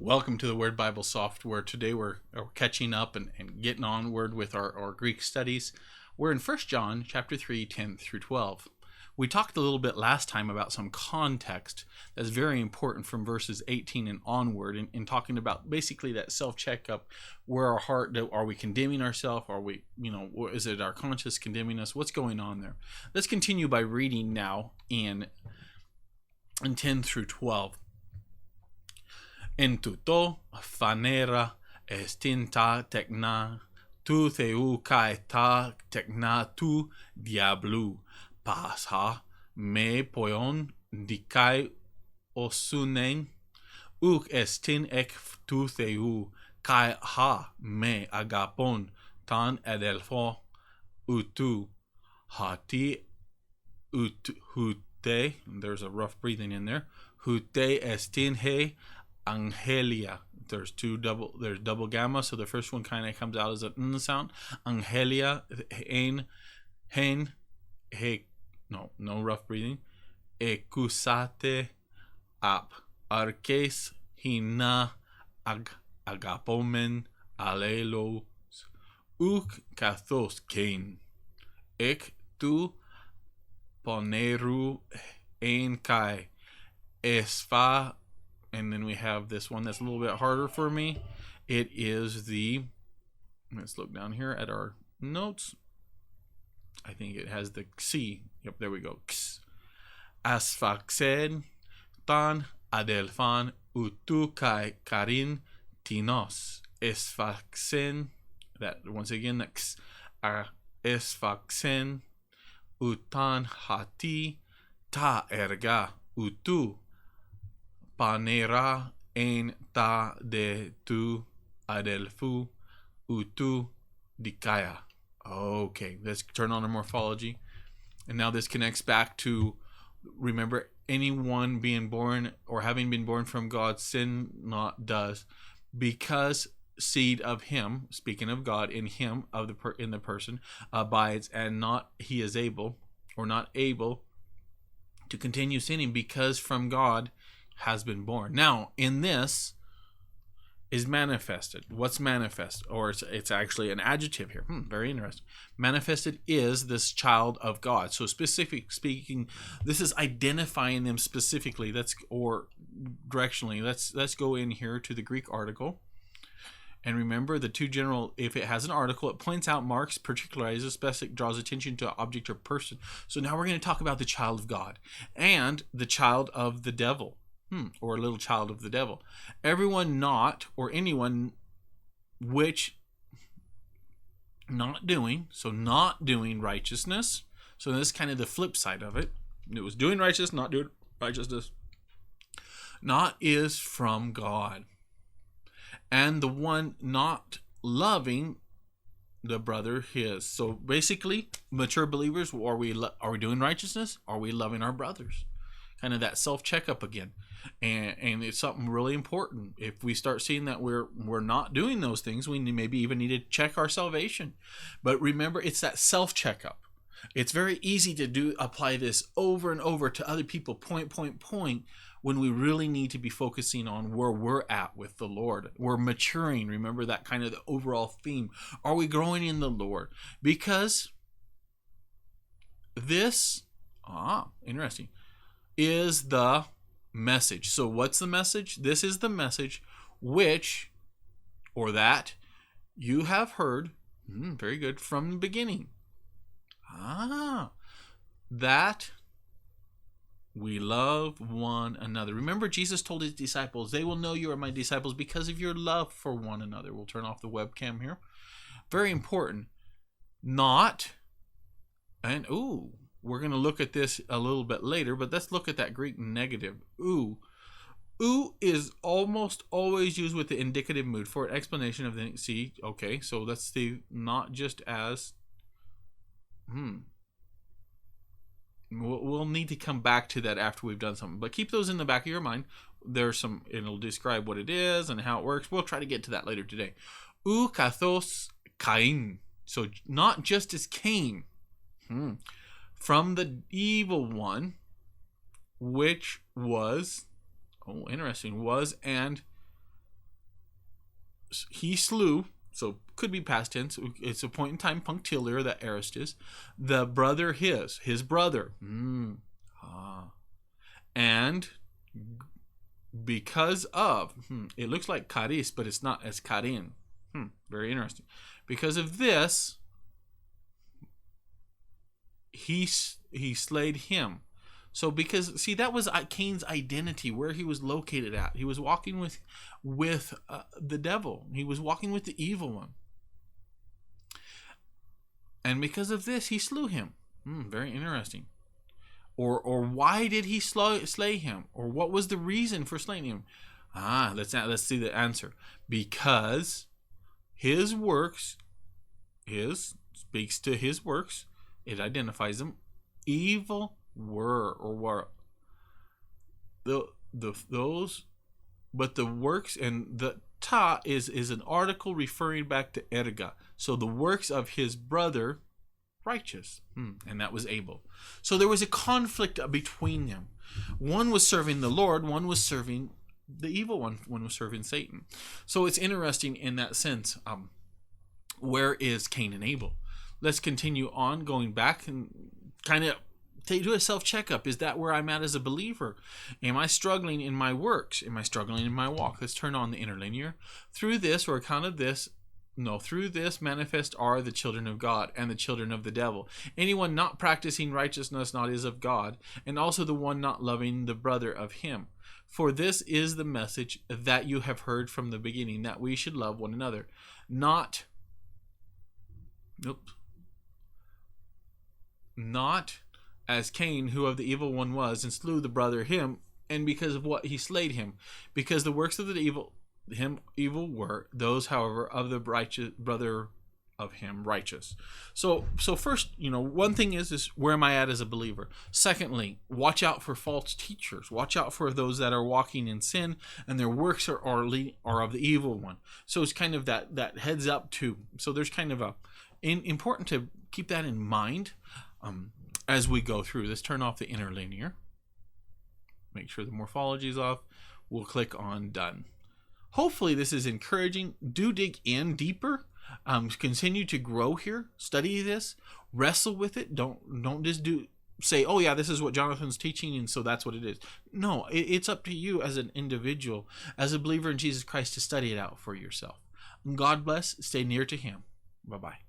Welcome to the Word Bible Software. Today we're catching up and getting onward with our Greek studies. We're in 1 John chapter 3, 10 through 12. We talked a little bit last time about some context that's very important from verses 18 and onward in talking about basically that self-checkup. Where our heart, are we condemning ourselves? Are we, is it our conscience condemning us? What's going on there? Let's continue by reading now in 10 through 12. En tuto fanera estinta tekna tu theu kai ta tekna tu diablu pasha me poion dikai osunen uk estin ek tu theu kai ha me agapon tan edelfo utu hati ut hute. There's a rough breathing in there. Hute estin he Angelia. There's double gamma, so the first one kind of comes out as a n sound. Angelia, hen, he, no rough breathing. Ekusate ap arkes hina agapomen alelos uk kathos kain ek tu poneru en kai esfa. And then we have this one that's a little bit harder for me. It is let's look down here at our notes. I think it has the C. Yep, there we go. X. Asfaxen tan adelfan utu kai karin tinos. Esfaxen. That once again, the X. Esfaxen utan hati ta erga utu. Panera en ta de tu adelfu utu dikaya. Okay, let's turn on our morphology. And now this connects back to, remember, anyone being born or having been born from God, sin not does, because seed of him, speaking of God, in him, in the person, abides, and not he is able or not able to continue sinning, because from God has been born. Now, in this is manifested. What's manifest? Or it's actually an adjective here. Very interesting. Manifested is this child of God. So specific speaking, this is identifying them specifically. Or directionally. Let's go in here to the Greek article. And remember, the two general, if it has an article, it points out, marks, particularizes, specific, draws attention to object or person. So now we're going to talk about the child of God and the child of the devil. Or a little child of the devil. Everyone not, or anyone which not doing, so not doing righteousness. So this is kind of the flip side of it. It was doing righteousness, not doing righteousness. Not is from God. And the one not loving the brother his. So basically, mature believers, are we doing righteousness? Are we loving our brothers? Kind of that self-checkup again. And it's something really important. If we start seeing that we're not doing those things, we maybe even need to check our salvation. But remember, it's that self-checkup. It's very easy to apply this over and over to other people, point, when we really need to be focusing on where we're at with the Lord. We're maturing. Remember that kind of the overall theme. Are we growing in the Lord? Because this, interesting, is the message. So what's the message? This is the message which, or that, you have heard, very good, from the beginning. That we love one another. Remember, Jesus told his disciples, they will know you are my disciples because of your love for one another. We'll turn off the webcam here. Very important. Not, and we're going to look at this a little bit later, but let's look at that Greek negative, ou. Ou is almost always used with the indicative mood for an explanation of the, okay, so that's the, not just as, we'll need to come back to that after we've done something, but keep those in the back of your mind. There's some, it'll describe what it is and how it works. We'll try to get to that later today. Ou kathos kain. So not just as Cain. From the evil one, which was, interesting, was and he slew, so could be past tense, it's a point in time punctiliar, that aorist is, the brother his brother. And because of, it looks like charis, but it's not, as charin. Very interesting. Because of this, he slayed him. So because, see, that was Cain's identity, where he was located at. He was walking with the devil. He was walking with the evil one. And because of this, he slew him. Very interesting. Or why did he slay him? Or what was the reason for slaying him? Let's see the answer. Because his works, speaks to his works. It identifies them. Evil were those, but the works, and the ta is an article referring back to erga. So the works of his brother, righteous, and that was Abel. So there was a conflict between them. One was serving the Lord, one was serving the evil one, one was serving Satan. So it's interesting in that sense. Where is Cain and Abel? Let's continue on, going back and kind of do a self-checkup. Is that where I'm at as a believer? Am I struggling in my works? Am I struggling in my walk? Let's turn on the interlinear. Through this, or account of this, through this manifest are the children of God and the children of the devil. Anyone not practicing righteousness not is of God, and also the one not loving the brother of him. For this is the message that you have heard from the beginning, that we should love one another. Not as Cain, who of the evil one was, and slew the brother him, and because of what he slayed him. Because the works of the evil were, those, however, of the righteous brother of him righteous. So first, one thing is where am I at as a believer? Secondly, watch out for false teachers. Watch out for those that are walking in sin, and their works are of the evil one. So it's kind of that heads up too. So there's kind of important to keep that in mind as we go through. Let's turn off the interlinear. Make sure the morphology is off. We'll click on done. Hopefully this is encouraging. Do dig in deeper. Continue to grow here. Study this. Wrestle with it. Don't just say, oh yeah, this is what Jonathan's teaching, and so that's what it is. No, it's up to you as an individual, as a believer in Jesus Christ, to study it out for yourself. God bless. Stay near to him. Bye-bye.